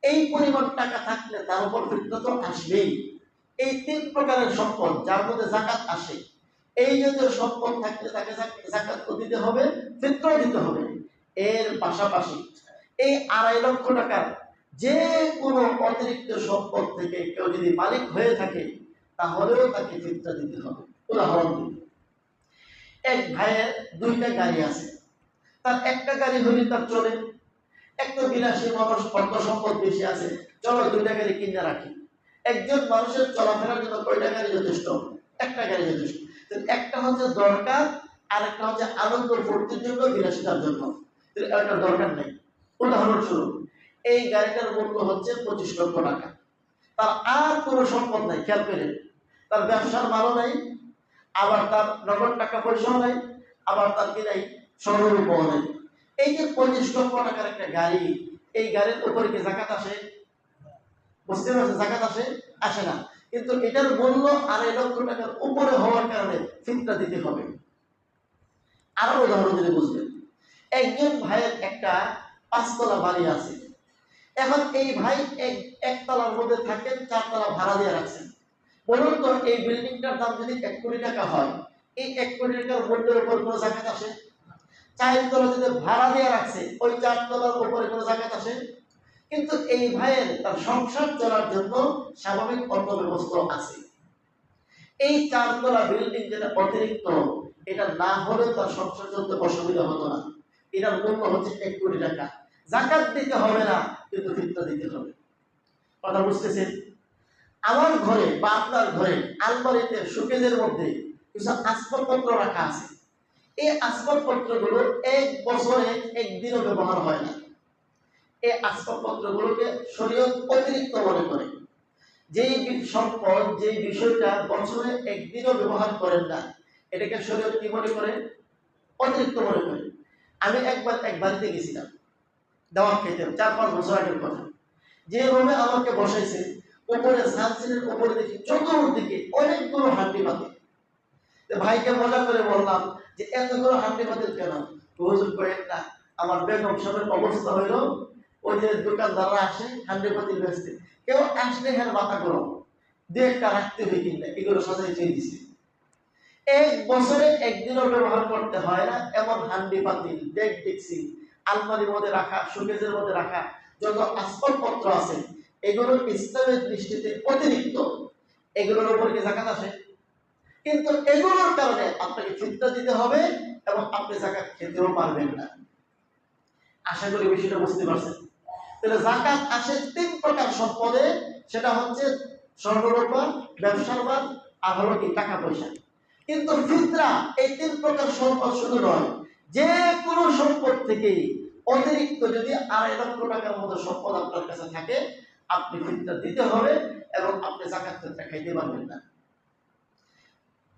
এই পরিমাণ টাকা থাকলে তার উপর ফিতরা তো আসবেই। এই 3 প্রকারের সম্পদ যার মধ্যে যাকাত আসে, এই জাতীয় সম্পদ থাকলে তাকে যাকাত দিতে হবে, ফিতরাও দিতে হবে। এর পাশাপাশি এই 2.5 লক্ষ টাকার যে কোনো অতিরিক্ত সম্পদ থেকে কেউ যদি মালিক হয়ে থাকে তাহলেও তাকে ফিতরা দিতে হবে। উদাহরণ দিই, এক ভাইয়ের 2টা গাড়ি আছে, তার একটা গাড়ি হলে তার চলে, একটা বিলাসী মানুষ, অর্থ সম্পদ বেশি আছে, চলো 2টা গাড়ি কিনে রাখি। একজন মানুষের চলাফেরার জন্য কয়টা গাড়ি যথেষ্ট? একটা গাড়ি যথেষ্ট। একটা হচ্ছে দরকার, আর একটা হচ্ছে আনন্দ ফুর্তির জন্য, বিলাসিতার জন্য। একটা দরকার নেই। উদাহরণস্বরূপ এই গাড়িটার মূল্য হচ্ছে 25 লক্ষ টাকা। তার আর কোনো সম্পদ নাই, খেয়াল করেন, তার ব্যবসার মালও নাই, আবার তার নগদ টাকা পয়সাও নাই, আবার তার কি নাই, স্বর্ণরূপও নাই। এই যে 25 লক্ষ টাকার একটা গাড়ি, এই গাড়ির উপরে কি যাকাত আসে? বুঝতে পারছেন? যাকাত আসে? আসে না। কিন্তু এটার মূল্য 2.5 লক্ষ টাকার উপরে হওয়ার কারণে ফিতরা দিতে হবে। আরো উদাহরণ দিলে বুঝবেন। একজন ভাইয়ের একটা 5 তলা বাড়ি আছে। এখন এই ভাই একতলার মধ্যে থাকেন, 4 তলা ভাড়া দিয়ে রাখছেন। বলুন তো এই বিল্ডিংটার দাম যদি 1 কোটি টাকা হয়, এই 1 কোটি টাকার মূল্যের উপর কোনো যাকাত আসে? 4 তলা যদি ভাড়া দিয়ে রাখছে, ওই 4 তলার উপরে কোনো যাকাত আসে? কিন্তু এই ভাইয়ের তার সংসার চলার জন্য স্বাভাবিক অর্থ ব্যবস্থা আছে। এই 4 তলা বিল্ডিং যেটা অতিরিক্ত, এটা না হলে তার সংসার চলতে অসুবিধা হতো না। এটার মূল্য হচ্ছে 1 কোটি টাকা। যাকাত দিতে হবে না, কিন্তু ফিতরা দিতে হবে। কথা বুঝতেছেন? আমার ঘরে বা আপনার ঘরে আলমারিতে শোকেজের মধ্যে কিছু আসবাবপত্র রাখা আছে। এই আসবাবপত্রগুলো 1 বছরে একদিনও ব্যবহার হয় না। এই আসবাবপত্রগুলোকে শরীয়ত অতিরিক্ত মনে করে। যেই সম্পদ, যেই বিষয়টা বছরে একদিনও ব্যবহার করেন না, এটাকে শরীয়ত কি মনে করে? অতিরিক্ত মনে করে। আমি একবার এক বাড়িতে গেছিলাম, দাওয়াত খেতে, 4-5 বছর আগের কথা। যে রুমে আমাকে বসাইছে, উপরে সানসিনের উপরে দেখি চতুর্দিকে অনেকগুলো হান্ডি পাতিল। ভাইকে মজা করে বললাম যে এতগুলো হান্ডি পাতিল কেন? হুজুর করেন না, আমার বেগম সাহেবের অবস্থা হইল, ওই যে দোকানদাররা আসে হান্ডি পাতিল বেচতে, কেউ আসলে হ্যাঁ মাথা গরম, 2-1টা রাখতে হবে কিনা, এগুলো সাজাই চেয়ে দিছে। 1 বছরে একদিনও ব্যবহার করতে হয় না এমন হান্ডি পাতিল, ডেকছি, আলমারির মধ্যে রাখা, শোকেজের মধ্যে রাখা যত আসবাবপত্র আছে, এগুলো ইসলামের দৃষ্টিতে অতিরিক্ত। এগুলোর উপর কি যাকাত আসে? কিন্তু এগুলোর কারণে আপনাকে ফিতরা দিতে হবে এবং আপনি যাকাত খেতেও পারবেন না। আশা করি বিষয়টা বুঝতে পারছেন। তাহলে যাকাত আসে 3 প্রকার সম্পদে, সেটা হচ্ছে স্বর্ণরূপা, ব্যবসার মাল, আর হলো কি টাকা পয়সা। কিন্তু ফিতরা এই 3 প্রকার সম্পদ শুধু নয়, যে কোনো সম্পদ থেকে অতিরিক্ত যদি 2.5 লক্ষ টাকার মতো সম্পদ আপনার কাছে থাকে, আপনি ফিতরা দিতে হবে এবং আপনি যাকাত খাইতে পারবেন না।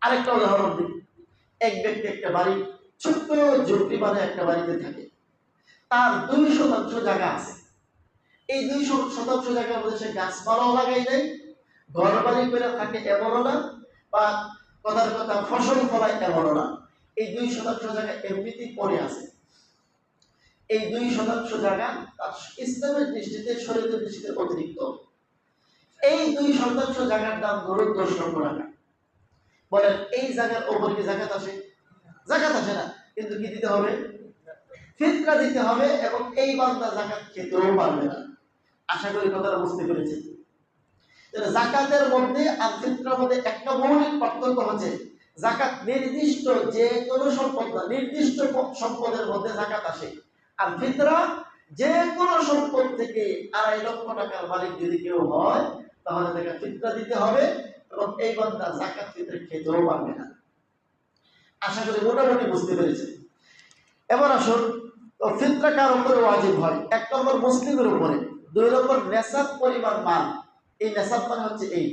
আরেকটা উদাহরণ দিই। এক ব্যক্তি একটা বাড়ি ছোট্ট ঝুপড়ি মানে একটা বাড়িতে থাকে, তার 2% জায়গা আছে। এই 2% জায়গার মধ্যে সে গাছপালাও লাগাই নাই, ঘর বাড়ি করে থাকে এমনও না, বা কথার কথা ফসল ফলায় এমনও না। এই 2% জায়গা এমনিতেই পড়ে আছে। এই 2% জায়গা তার ইসলামের দৃষ্টিতে, শরীয়তের দৃষ্টিতে অতিরিক্ত। এই 2% জায়গার দাম ধরুন 10 লক্ষ টাকা। বলেন এই জায়গার ওপর কি জাকাত আসে? জাকাত আসে না। কিন্তু কি দিতে হবে? ফিতরা দিতে হবে, এবং এই বান্দা জাকাত খেতেও পারবে না। আশা করি কথাটা বুঝতে পেরেছেন। জাকাতের মধ্যে আর ফিতরার মধ্যে একটা মৌলিক পার্থক্য হচ্ছে, জাকাত নির্দিষ্ট যে কোনো সম্পদ না, নির্দিষ্ট সম্পদের মধ্যে জাকাত আসে। আর ফিতরা যে কোনো সম্পদ থেকে 2.5 লক্ষ টাকার মালিক যদি কেউ হয়, তাহলে তাকে ফিতরা দিতে হবে, এবং এই বান্দা জাকাত ফিতরা খেতেও পারবে না। আশা করি মোটামুটি বুঝতে পেরেছেন। এবার আসুন, তো ফিতরা কার উপরে ওয়াজিব হয়? 1 নম্বর মুসলিমের উপরে, 2 নম্বর নেসাব পরিমাণ মাল। এই নেসাব মানে হচ্ছে এই,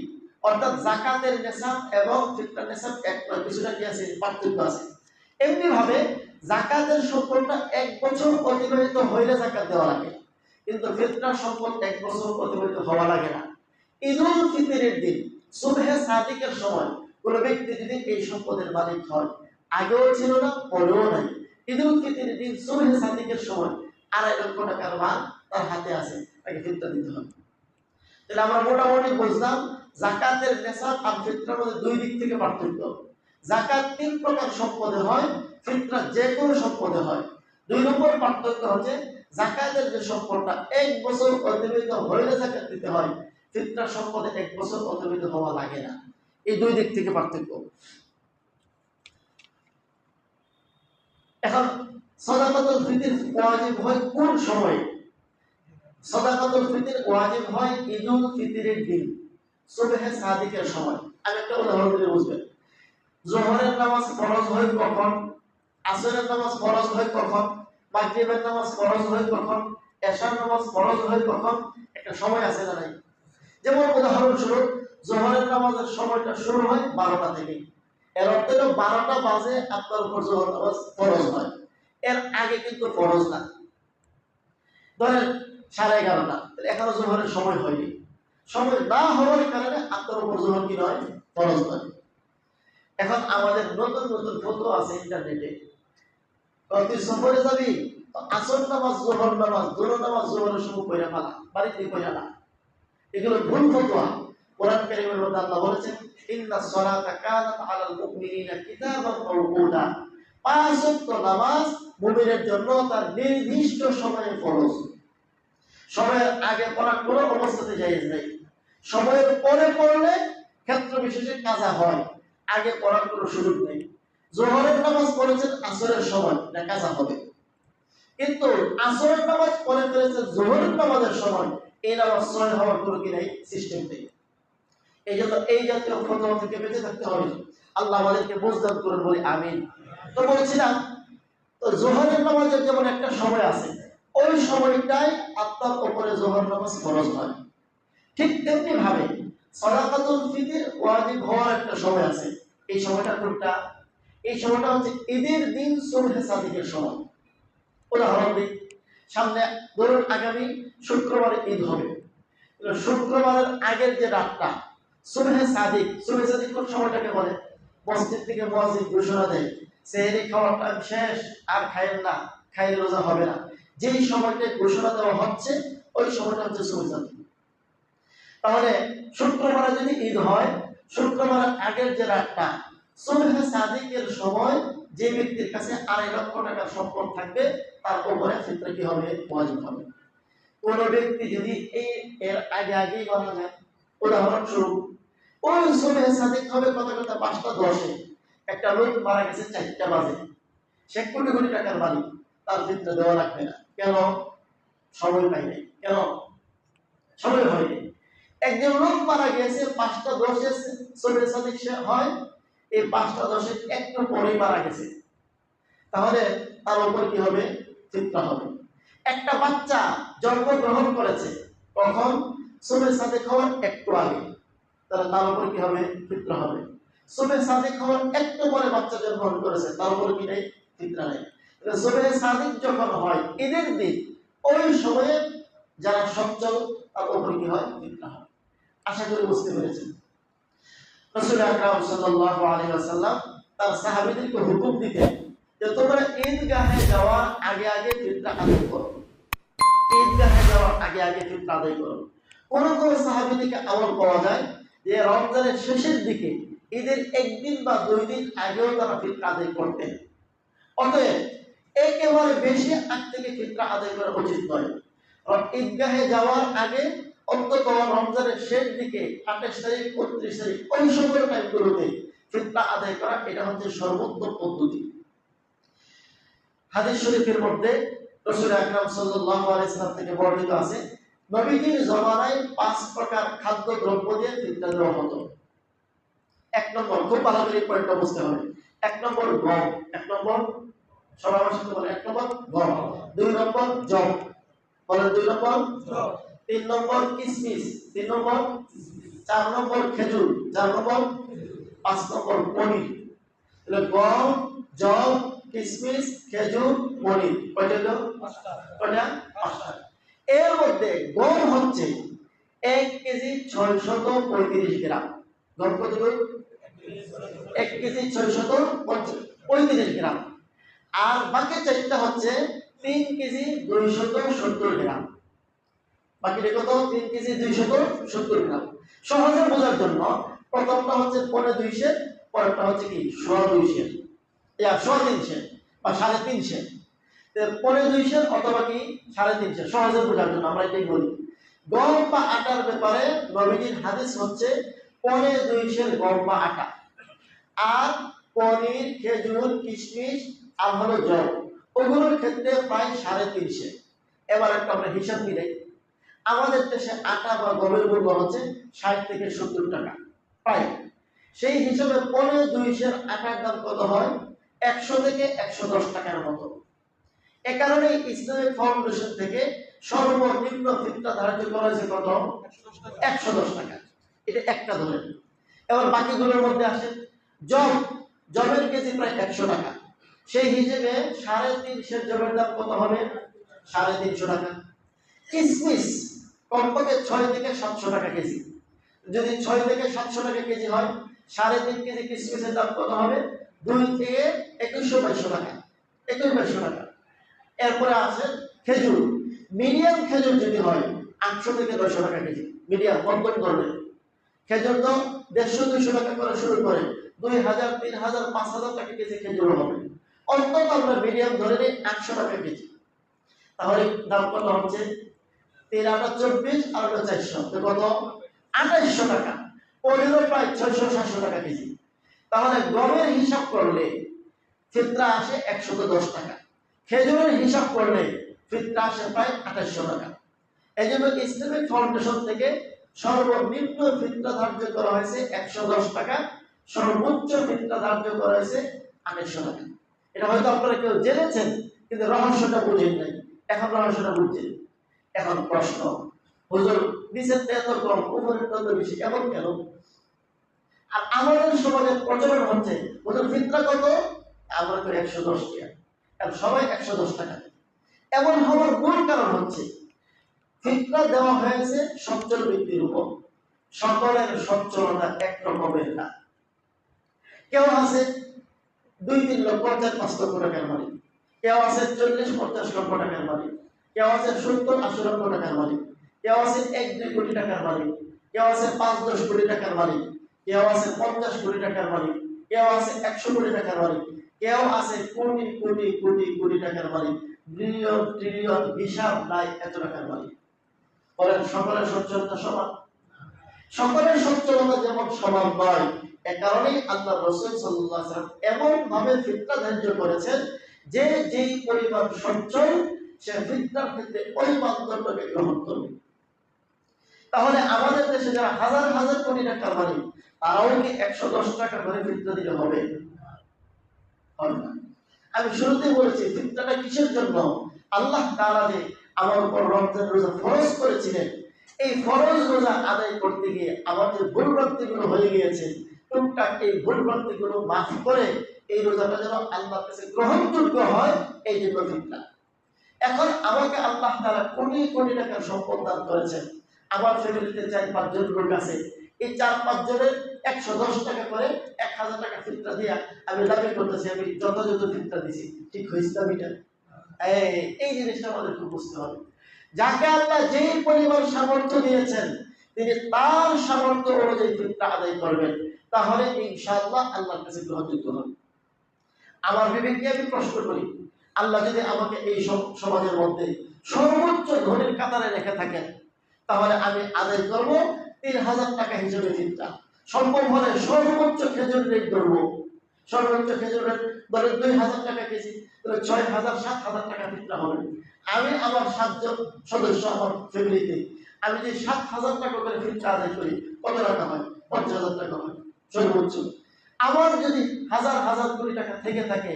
অর্থাৎ যাকাতের নেসাব এবং ফিতরার নেসাব এক নয়, কিছুটা কি আছে? পার্থক্য আছে। এমনি ভাবে যাকাতের সম্পদটা 1 বছর অতিবাহিত হইলে যাকাত দেওয়া লাগে, কিন্তু ফিতরার সম্পদ 1 বছর অতিবাহিত হওয়া লাগে না। ঈদুল ফিতরের দিন সুবহে সাদিকের সময় কোন ব্যক্তি যদি এই সম্পদের মালিক হয়, আগেও ছিল না, পরেও নাই, ঈদুল ফিতরের দিন সুবহে সাদিকের সময় 2.5 লক্ষ টাকার মাল তার হাতে আছে, তাকে ফিতরা দিতে হবে। তাহলে আমরা মোটামুটি বুঝলাম যাকাতের নেসাব আর ফিতরার মধ্যে 2 দিক থেকে পার্থক্য। যাকাত 3 প্রকার সম্পদে হয়, ফিতরা যে কোনো সম্পদে হয়। 2 নম্বর পার্থক্য হচ্ছে যাকাতের যে সম্পদটা 1 বছর অতিবাহিত হইলে যাকাত দিতে হয়, ফিতরার সম্পদে 1 বছর অতিবাহিত হওয়া লাগে না। এই 2 দিক থেকে পার্থক্য। এখন সাদাকাতুল ফিতর ওয়াজিব হয় কোন সময়ে? সাদাকাতুল ফিতর ওয়াজিব হয় ঈদুল ফিতরের দিন সুবহে সাদিকের সময়। আমি একটা উদাহরণ দিয়ে বুঝবেন। যোহরের নামাজ ফরজ হয় কখন? আসরের নামাজ ফরজ হয় কখন? মাগরিবের নামাজ ফরজ হয় কখন? এশার নামাজ ফরজ হয় কখন? একটা সময় আছে না নাই? যেমন উদাহরণস্বরূপ, যোহরের নামাজের সময়টা শুরু হয় 12টা থেকে। এর অর্থ হলো 12টা বাজে আপনার উপর যোহর নামাজ ফরজ হয়। এর আগে কিন্তু ফরজ না। ধরেন 11:30, এখনো যোহরের সময় হয়নি। সময় না হওয়ার কারণে আপনার উপর যোহর কি নয়? ফরজ নয়। এখন আমাদের নতুন নতুন ফতোয়া আছে ইন্টারনেটে। তুই সফরে যাবি, আসর নামাজ যোহর নামাজ দুটো নামাজ যোহরের সময় কইরা ফেলা, বাড়িতে কইরা না। এগুলো ভুল ফতোয়া। কোরআন কারীমের মধ্যে আল্লাহ বলেছেন, ইন্নাস সালাতা কানাত আলাল মুমিনিনা কিতাবান মাওকুতা। 5 ওয়াক্ত নামাজ মুমিনের জন্য তার নির্দিষ্ট সময়ে ফরজ। সময়ের আগে পড়া কোনো অবস্থাতে জায়েজ নেই। সময়ের পরে পড়লে ক্ষেত্র বিশেষে কাজা হয়, আগে পড়ার কোনো সুযোগ নেই। যোহরের নামাজ পড়েছেন আসরের সময়, না কাজা হবে। কিন্তু আসরের নামাজ পড়ে ফেলেছেন যোহরের নামাজের সময়, এই নামাজ ছয় হওয়ার কোনো কি নাই, সিস্টেম নেই। এই জন্য এই জাতীয় ফতোয়া থেকে বেঁচে থাকতে হবে। আল্লাহ আমাদেরকে বুঝদান করুন, বলি আমিন। তো বলেছিলাম, তো যোহরের নামাজের যেমন একটা সময় আছে, ওই সময়টাই আপনার উপরে যোহর নামাজ ফরজ হয়। ঠিক তেমনি ভাবে সাদাকাতুল ফিতর ওয়াজিব হওয়ার একটা সময় আছে। এই সময়টা কোনটা? এই সময়টা হচ্ছে ঈদের দিন সুবহে সাদিকের সময়। উদাহরণ দিই, সামনে ধরুন আগামী শুক্রবারে ঈদ হবে। শুক্রবারের আগের যে রাতটা সুবহে সাদিক, সুবহে সাদিক কোন সময়টাকে বলে? মসজিদ থেকে মুয়াজ্জিন ঘোষণা দেয় সেহরি খাওয়ার টাইম শেষ, আর খাইয়েন না, খাইলে রোজা হবে না। যেই সময়টা ঘোষণা দেওয়া হচ্ছে ওই সময়টা হচ্ছে সুবহে সাদিক। তাহলে শুক্রবারে যদি ঈদ হয়, শুক্রবারের আগের যে রাতটা সুবহে সাদিকের সময় যে ব্যক্তির কাছে 2.5 লক্ষ টাকার সম্পদ থাকবে, তার উপরে ফিতরা কি হবে? ওয়াজিব হবে। কোন ব্যক্তি যদি এর আগে আগেই মারা যায়, উদাহরণস্বরূপ ওই সুবহে সাদিক হবে কথা কথা 5:10, একটা লোক মারা গেছে 4টা বাজে, সে কোটি কোটি টাকার মালিক, তার ফিতরা দেওয়া লাগবে না। কেন? সময় পাই নাই। কেন? সময় হয়নি। একজন লোক মারা গেছে 5:10 সুবহে সাদিক হয়, এই 5:10 একটু পরেই মারা গেছে, তাহলে তার উপর কি হবে? ফিতরা হবে। একটা বাচ্চা জন্মগ্রহণ করেছে কখন? সুবহে সাদিক হওয়ার একটু আগে, তাহলে তার উপর কি হবে? ফিতরা হবে। সুবহে সাদিক হওয়ার একটু পরে বাচ্চা জন্মগ্রহণ করেছে, তার উপর কি নেই? ফিতরা নেয়। জোবে সাদিক যখন হয় ঈদের দিন, ওই সময়ে যারা সচ্ছল তার উপরে কি হয়? ফিতরা হয়। আশা করি বুঝতে পেরেছেন। রাসূল আকরাম সাল্লাল্লাহু আলাইহি ওয়াসাল্লাম তার সাহাবীদেরকে হুকুম দিতেন যে তোমরা ঈদগাহে যাওয়ার আগে আগে ফিতরা আদায় করো। ঈদগাহে যাওয়ার আগে আগে ফিতরা আদায় করো। কোন কোন সাহাবী থেকে আমল পাওয়া যায় যে রমজানের শেষের দিকে ঈদের একদিন বা 2 দিন আগেও তারা ফিতরা আদায় করতেন। অতএব একেবারে বেশি আগ থেকে ফিতরা আদায় করা উচিত নয়। ঈদগাহে যাওয়ার আগে অন্তত রমজানের শেষ দিকে 28 তারিখ 29 তারিখ ওই সময়ের টাইমগুলোতে ফিতরা আদায় করা, এটা হচ্ছে সর্বোত্তম পদ্ধতি। হাদিস শরীফের মধ্যে রাসূল আকরাম সাল্লাল্লাহু আলাইহি ওয়াসাল্লাম থেকে বর্ণিত আছে, নবীজির জমানায় 5 প্রকার খাদ্য দ্রব্য দিয়ে ফিতরা দেওয়া হতো। 1 নম্বর, খুব ভালো করে পয়েন্টটা বুঝতে হবে। 1 নম্বর গম, 1 নম্বর সবাই আমার সাথে বলে, 1 নম্বর গম, 2 নম্বর জব, বলেন 2 নম্বর জব, 3 নম্বর কিশমিশ, 3 নম্বর, 4 নম্বর খেজুর, 4 নম্বর, 5 নম্বর পনির। তাহলে গম, জব, কিশমিশ, খেজুর, পনির, কয়টা হলো? 5টা। এর মধ্যে গম হচ্ছে 1 কেজি 635 গ্রাম। গম কত? 1 কেজি 635 গ্রাম। আর বাকি 4টা হচ্ছে 3 কেজি 270 গ্রাম। বাকিটা কত? 3 কেজি 270 গ্রাম। সহজে বোঝার জন্য প্রথমটা হচ্ছে 2.5 পরেরটা হচ্ছে কি 2.5 ইয়া 3.5 বা 3.5। 2.5 অথবা কি 3.5, সহজে বোঝার জন্য আমরা এটাই বলি। গম বা আটার ব্যাপারে নবীজির হাদিস হচ্ছে 2.5 গম বা আটা, আর পনির, খেজুর, কিশমিশ আর হলো জব, ওগুলোর ক্ষেত্রে প্রায় 3.5। এবার একটা আমরা হিসাব মিলাই। আমাদের দেশে আটা বা গমের মূল্য হচ্ছে 60 থেকে 70 টাকা প্রায়। সেই হিসাবে 2.5 আটার দাম কত হয়? 100 থেকে 110 টাকার মতো। এ কারণে ইসলামিক ফাউন্ডেশন থেকে সর্বনিম্ন ফিতরা ধার্য করা হয়েছে কত? 110 টাকা। এটা একটা ধরেন। এবার বাকিগুলোর মধ্যে আসে জব, জবের কেজি প্রায় 100 টাকা। সেই হিসেবে 3.5 জবের দাম কত হবে? 350 টাকা। কিশমিশ কমপক্ষে 6 থেকে 700 টাকা কেজি। যদি 6 থেকে 700 টাকা কেজি হয়, 3.5 কেজি কিশমিশের দাম কত হবে? 2 থেকে 2100 টাকা, 2100 টাকা। এরপরে আছে খেজুর। মিডিয়াম খেজুর যদি হয় 800 থেকে 900 টাকা কেজি। মিডিয়াম মধ্যম ধরনের খেজুর তো 150-200 টাকা করে শুরু করে 2000, 3000, 5000 টাকা কেজি খেজুর হবে। অন্তত আমরা মিডিয়াম ধরে নিই 800 টাকা কেজি। তাহলে দাম কত হচ্ছে? 3-24 আর 400, কত? 2800 টাকা। পনিরও প্রায় 600-700 টাকা কেজি। তাহলে গমের হিসাব করলে ফিতরা আসে 110 টাকা। খেজুরের হিসাব করলে ফিতরা আসে প্রায় 2800 টাকা। এই জন্য ইসলামিক ফাউন্ডেশন থেকে সর্বনিম্ন ফিতরা ধার্য করা হয়েছে 110 টাকা, সর্বোচ্চ ফিতরা ধার্য করা হয়েছে 2800 টাকা। এটা হয়তো আপনারা কেউ জেনেছেন, কিন্তু রহস্যটা বুঝেন নাই। এখন রহস্যটা বুঝছেন। এখন প্রশ্ন, হুজুর নিচের এত কম, উপরের তত বেশি, এমন কেন? আর আমাদের সমাজে প্রচলন হচ্ছে হুজুর ফিতরা কত? আমরা তো 110 টাকা। এখন সবাই 110 টাকা। এমন হওয়ার মূল কারণ হচ্ছে ফিতরা দেওয়া হয়েছে সচ্ছল ব্যক্তির উপর। সকলের সচ্ছলতা এক রকমের না। কেউ আছে 2-3 লক্ষ 4-5 লক্ষ টাকার মালিক, কেউ আছে 40-50 লক্ষ টাকার মালিক, কেউ আছে 70-80 লক্ষ টাকার মালিক, কেউ আছে 1-2 কোটি টাকার মালিক, কেউ আছে 5-10 কোটি টাকার মালিক, কেউ আছে 50 কোটি টাকার মালিক, কেউ আছে 100 কোটি টাকার মালিক, কেউ আছে কোটি কোটি কোটি কোটি টাকার মালিক, বিলিয়ন ট্রিলিয়ন হিসাব নাই এত টাকার মালিক। বলেন সকলের সচ্ছলতা সমান? সকলের সচ্ছলতা যেমন সমান নয়, এ কারণেই আল্লাহ রাসূল সাল্লাল্লাহু আলাইহি ওয়াসাল্লাম এমন ভাবে ফিতরা ধার্য করেছেন যে যেই পরিমাণ সচ্ছল সে ফিতরার ক্ষেত্রে ওই মানদণ্ডকে গ্রহণ করবে। তাহলে আমাদের দেশে যারা হাজার হাজার কোটি টাকার মালিক, তারাও কি 110 টাকা করে ফিতরা দিতে হবে? হবে না। আমি শুরুতেই বলেছি ফিতরাটা কিসের জন্য? আল্লাহ তাআলা যে আমার উপর রমজান রোজা ফরজ করেছিলেন, এই ফরজ রোজা আদায় করতে গিয়ে আমাদের ভুল ভ্রান্তিগুলো হয়ে গিয়েছে, টুকটাক এই ভুল ভ্রান্তিগুলো মাফ করে এই রোজাটা যেন আল্লাহর কাছে গ্রহণযোগ্য হয়, এই জন্য ফিতরা। এখন আমাকে আল্লাহ তাআলা কোটি কোটি টাকার সম্পদ দান করেছেন, আমার ফ্যামিলিতে 4-5 জন লোক আছে, এই 4-5 জনের 110 টাকা করে 1000 টাকা ফিতরা দিয়া আমি দাবি করতেছি আমি যথাযথ ফিতরা দিছি, ঠিক হয়েছে দাবিটা? এই জিনিসটা আমাদের খুব বুঝতে হবে। যাকে আল্লাহ যেই পরিমাণ সামর্থ্য দিয়েছেন তিনি তার সামর্থ্য অনুযায়ী ফিতরা আদায় করবেন, তাহলে ইনশাআল্লাহ আল্লাহর কাছে গ্রহণযোগ্য হবে। আমার বিবেককে আমি প্রশ্ন করি, আল্লাহ যদি আমাকে এই সমাজের মধ্যে সর্বোচ্চ ধনীর কাতারে রেখে থাকেন, তাহলে আমি আদায় করব 3000 টাকা হিসেবে ফিতরা। সম্ভব হলে সর্বোচ্চ খেজুর রেট ধরবো, সর্বোচ্চ খেজুর রেট ধরে 2000 টাকা কেজি, তাহলে 6000-7000 টাকা ফিতরা হবে। আমি আমার 7 জন সদস্য আমার ফ্যামিলিতে আমি যে 7000 টাকা করে ফিতরা আদায় করি, কত টাকা হয়? 50,000 টাকা হয় সর্বোচ্চ। আমার যদি হাজার হাজার কোটি টাকা থেকে থাকে,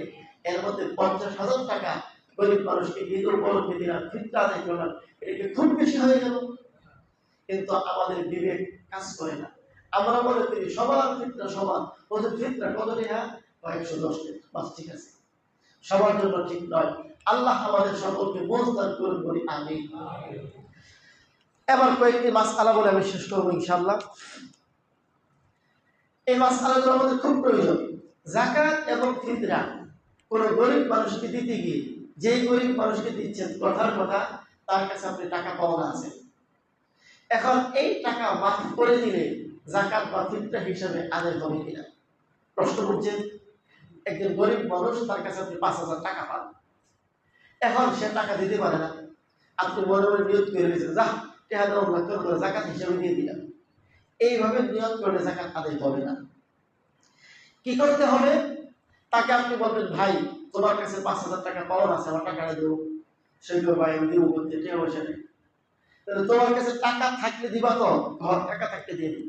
এর মধ্যে 50,000 টাকা গরিব মানুষকে ঈদ উপলক্ষে দিলাম, ফিতরা আদায় করলাম, এটা খুব বেশি হয়ে গেল। কিন্তু আমাদের বিবেক কাজ করে না, আমরা মনে করি সবার ফিতরা সমান, ওদের ফিতরা কত টাকা? 110 টাকা, বাস ঠিক আছে। সবার জন্য ঠিক নয়। আল্লাহ আমাদের সকলকে বুঝদার করুন, বলি আমিন। এবার কয়েকটি মাসআলা বলে আমি শেষ করবো ইনশাআল্লাহ। এই মাসআলাগুলো আমাদের খুব প্রয়োজন। যাকাত এবং ফিতরা কোন গরিব মানুষকে দিতে গিয়ে যেই গরিব মানুষকে দিচ্ছেন, কথার কথা তার কাছে আপনি টাকা পাওনা আছে, এখন এই টাকা মাফ করে দিলে যাকাত বা ফিতরা হিসাবে আদায় হবে কিনা প্রশ্ন করছেন। একজন গরিব মানুষ, তার কাছে আপনি 5000 টাকা পান, এখন সে টাকা দিতে পারে না, আপনি মনে মনে নিয়ত করে দিয়েছেন যা টাকা দেওয়া লাগতো করে যাকাত হিসাবে দিয়ে দিলাম, এইভাবে নিয়ত করলে যাকাত আদায় হবে না। কি করতে হবে? তাকে আপনি বলবেন ভাই তোমার কাছে 5000 টাকা পাওনা আছে, আমার টাকাটা দেবো। সে ভাই আমি দিব করতে টাকা পয়সা নেই। তাহলে তোমার কাছে টাকা থাকলে দিবা, তো ঘর টাকা থাকলে দিয়ে দিন।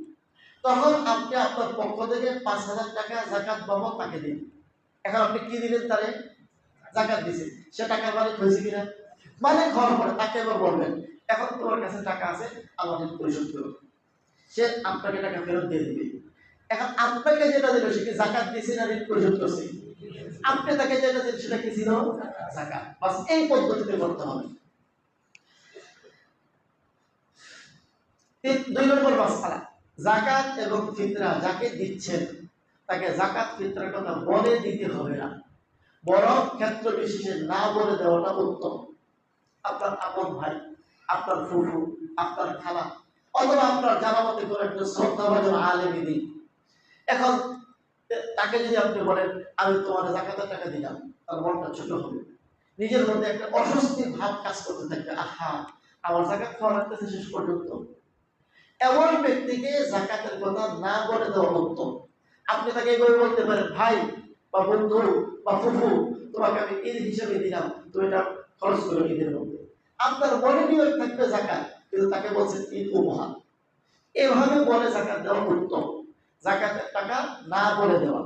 তখন আপনি আপনার পক্ষ থেকে 5000 টাকা যাকাত বাবদ তাকে দিন। এখন আপনি কি দিলেন? তারে যাকাত দিয়েছেন, সে টাকার মালিক হয়েছে কিনা? মালিক হওয়ার পরে তাকে এবার বলবেন এখন তোমার কাছে টাকা আছে, আমাদের পরিশোধ করো। সে আপনাকে টাকা ফেরত দিয়ে দিবে। এখন আপনাকে যেটা দিল সে কি যাকাত দিয়েছে না ঋণ পরিশোধ করছে? আপনি তাকে যেটা দিলেন সেটা কি ছিল? যাকাত। বাস এই পদ্ধতিতে করতে হবে। 2 নম্বর মাসআলা, যাকাত এবং ফিতরা যাকে দিচ্ছেন তাকে যাকাত ফিতরার কথা বলে দিতে হবে না, বরং ক্ষেত্র বিশেষে না বলে দেওয়াটা উত্তম। আপনার আপন ভাই, আপনার ফুফু, আপনার খালা, অথবা আপনার জানামতে করে একটা শ্রদ্ধাভাজন আলেমী দিন, এখন তাকে যদি আপনি বলেন আমি তোমার যাকাতের টাকা দিলাম, তার মনটা ছোট হবে, নিজের মধ্যে একটা অস্বস্তির ভাব কাজ করতে থাকবে, আহা আমার যাকাত খাওয়া লাগতেছে শেষ পর্যন্ত। এমন ব্যক্তিকে যাকাতের কথা না বলে দেওয়া উত্তম। আপনি তাকে এইভাবে বলতে পারেন ভাই বা বন্ধু বা ফুফু তোমাকে আমি ঈদ হিসেবে দিলাম, তুমি এটা খরচ করো ঈদের মধ্যে। আপনার মনে নিয়ত থাকবে যাকাত, কিন্তু তাকে বলছেন ঈদ উপহার। এভাবে বলে যাকাত দেওয়া উত্তম, যাকাতের টাকা না বলে দেওয়া।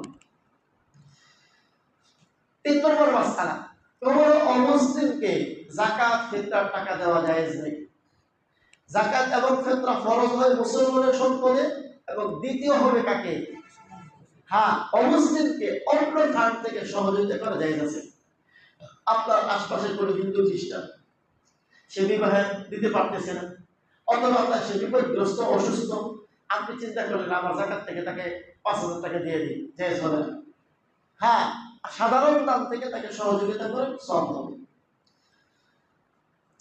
3 নম্বর মাসআলা, কোন অমুসলিমকে যাকাত ফিতরার টাকা দেওয়া জায়েজ নেই। যাকাত এবং ফিতরা ফরজ হয় মুসলমানের সম্পদে, এবং দ্বিতীয় হবে কাকে? হ্যাঁ, অমুসলিমকে অন্য খান থেকে সহযোগিতা করা জায়েজ আছে। আপনার আশপাশের কোনো হিন্দু খ্রিস্টান, সে বিবাহে দিতে পারতেছে না, অথবা আপনার সে বিপদগ্রস্ত অসুস্থ, আপনি চিন্তা করলেন আমার যাকাত থেকে তাকে 5000 টাকা দিয়ে দিই, জায়েজ হবে না। হ্যাঁ, সাধারণ দান থেকে তাকে সহযোগিতা করে সওয়াব হবে।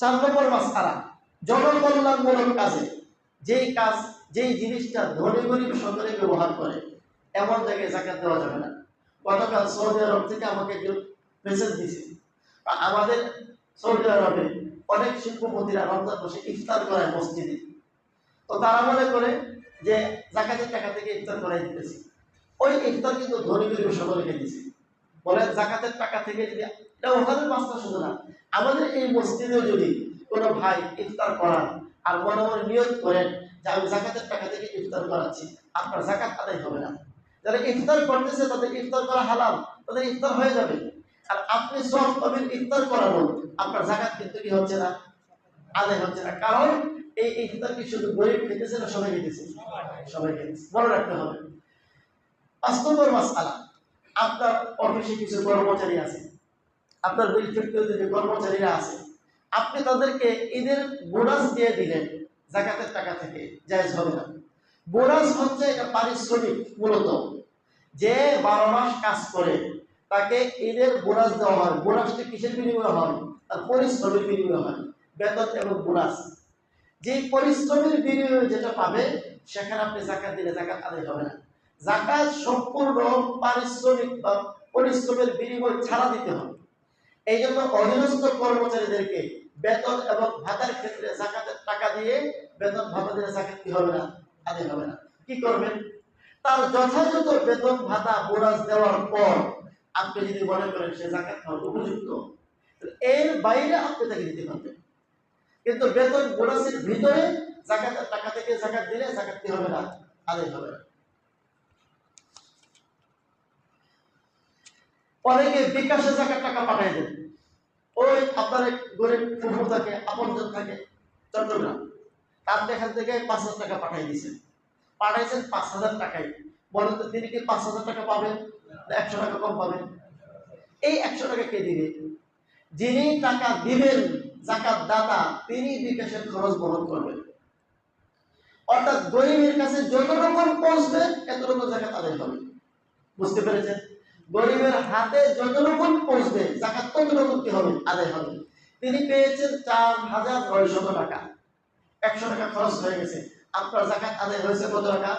4 নম্বর মাসআলা, জনকল্যাণমূলক কাজে যেই জিনিসটা ধনী গরিব সকলে ব্যবহার করে এমন জায়গায় যাকাত দেওয়া যাবে না। গতকাল সৌদি আরব থেকে আমাকে একজন মেসেজ দিয়েছে, আমাদের সৌদি আরবে অনেক শিল্পপতিরা রমজান মাসে ইফতার করায় মসজিদে, তো তারা মনে করে যে যাকাতের টাকা থেকে ইফতার করাই দিতেছে। ওই ইফতার কিন্তু ধনী গরিব সকলকে দিয়েছে। বলে যাকাতের টাকা থেকে যদি, এটা ওখানে মাসটা শুধু না, আমাদের এই মসজিদেও যদি কোনো ভাই ইফতার করান আর মনে মনে নিয়ত করেন যে আমি যাকাতের টাকা থেকে ইফতার করাচ্ছি, আপনার যাকাত আদায় হবে না। যারা ইফতার করতেছে তাদের ইফতার করা হালাল, তাদের ইফতার হয়ে যাবে। আর আপনি সওয়াব পাবেন ইফতার করানো, আপনার যাকাত কিন্তু কি হচ্ছে না? আদায় হচ্ছে না। কারণ এই ইফতার কি শুধু গরিব খেতেছে না সবাই খেতেছে? সবাই খেতেছে, মনে রাখতে হবে। 5 নম্বর মাসআলা, আপনার অফিসে কিছু কর্মচারী আছে, আপনার মিল ফ্যাক্টরিতে যে কর্মচারীরা আছে, আপনি তাদেরকে ঈদের বোনাস দিয়ে দিলেন যাকাতের টাকা থেকে, জায়েজ হবে না। বোনাস হচ্ছে এটা পারিশ্রমিক, মূলত যে 12 মাস কাজ করে তাকে ঈদের বোনাস দেওয়া হয়। বোনাসটি কিসের বিনিময়ে হয়? তার পরিশ্রমের বিনিময়ে হয়, বেতন এবং বোনাস। যে পরিশ্রমের বিনিময়ে যেটা পাবে সেখানে আপনি যাকাত দিলে যাকাত আদায় হবে না। যাকাত সম্পূর্ণ পারিশ্রমিক বা পরিশ্রমের বিনিময় ছাড়া দিতে হবে। এই জন্য অধীনস্থ কর্মচারীদেরকে বেতন এবং ভাতার ক্ষেত্রে যাকাতের টাকা দিয়ে বেতন ভাতা দিলে যাকাত কি হবে না? আদায় হবে না। কি করবেন? তার যথাযথ বেতন ভাতা বোনাস দেওয়ার পর আপনি যদি মনে করেন সে যাকাত খাওয়ার উপযুক্ত, এর বাইরে আপনি তাকে দিতে পারবেন। কিন্তু বেতন বোনাসের ভিতরে যাকাতের টাকা থেকে যাকাত দিলে যাকাত কি হবে না? আদায় হবে না। অনেকে বিকাশে যাকাত টাকা পাঠাই দেন। ওই আপনার এক গরিব ফুফু থাকে, আপনজন থাকে চট্টগ্রাম, আপনি এখান থেকে 5,000 টাকা পাঠাই দিয়েছেন, পাঠাইছেন 5,000 টাকায়। বলেন তো তিনি কি 5,000 টাকা পাবেন না 100 টাকা কম পাবেন? এই 100 টাকা কে দিবে? যিনি টাকা দিবেন যাকাত দাতা, তিনি বিকাশের খরচ বহন করবেন। অর্থাৎ গরিবের কাছে যতটুকু পৌঁছবে এতটুকু যাকাত আদায় হবে। বুঝতে পেরেছেন? গরিবের হাতে যতটুকু পৌঁছবে যাকাত ততটুকু কি হবে? আদায় হবে। তিনি পেয়েছেন 4,900 টাকা, 100 টাকা খরচ হয়ে গেছে, আপনার যাকাত আদায় হয়েছে কত টাকা?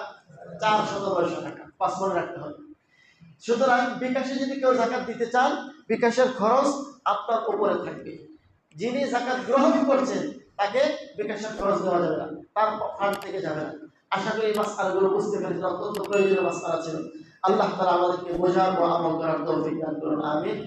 4,900 টাকা। 5 মনে রাখতে হবে। সুতরাং বিকাশে যদি কেউ যাকাত দিতে চান, বিকাশের খরচ আপনার উপরে থাকবে। যিনি যাকাত গ্রহণ করছেন তাকে বিকাশের খরচ দেওয়া যাবে না, তার ফান্ড থেকে যাবে না। আশা করি এই মাসআলাগুলো বুঝতে পেরেছেন, অত্যন্ত প্রয়োজনীয় মাসআলা ছিল। আল্লাহ তাআলা আমাদেরকে বোঝার ও আমল করার তৌফিক দান করুন। আমিন।